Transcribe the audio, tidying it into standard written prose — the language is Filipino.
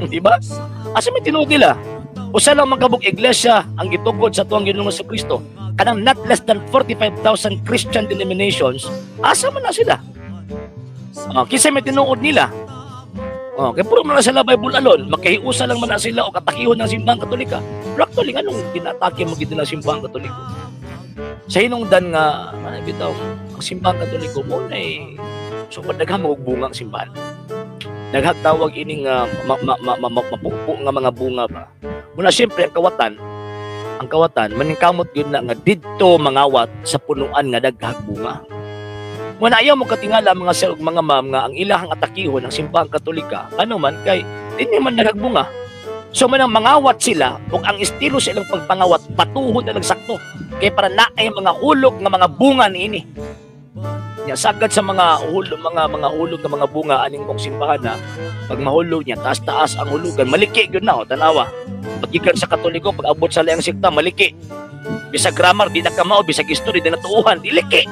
Di ba? Asa may tinuod nila? Usa lang magkabog iglesia ang gitugod sa tuwang Ginoong Kristo. Kanang not less than 45,000 Christian denominations, asa man na sila? Kinsa may tinuod nila? Kaya puro man na sila Bible alone, magkahiusa lang man na sila o katakihon ng simbahang Katolika. Pero actually, anong ginatake mo gito ng simbahang Katoliko? Sa hinungdan nga, bitaw, ang simbahang Katoliko mo na so padaghang magbunga ang simbahan. Naghagtawag ining mapupo nga mga bunga ba. Muna siyempre ang kawatan maningkamot yun na nga didto mangawat sa punuan nga daghang bunga. Muna ayaw mo katingala mga sir ug mga ma'am nga ang ilahang atakihon ng simbahang Katolika ano man kay dinhi man nagagbunga. So manang mangawat sila ug ang estilo sa ilang pagpangawat patuhod na nagsakto kay para naay mga hulog nga mga bunga niini. Ya sagad sa mga hulog nga mga bunga aning kong simbahan na pag mahulog niya taas-taas ang hulugan maliki gyud na tanawa. Paggikan sa Katoliko pag abot sa layang sikta maliki. Bisag grammar di na kamao bisag history di na tuuhan diliki.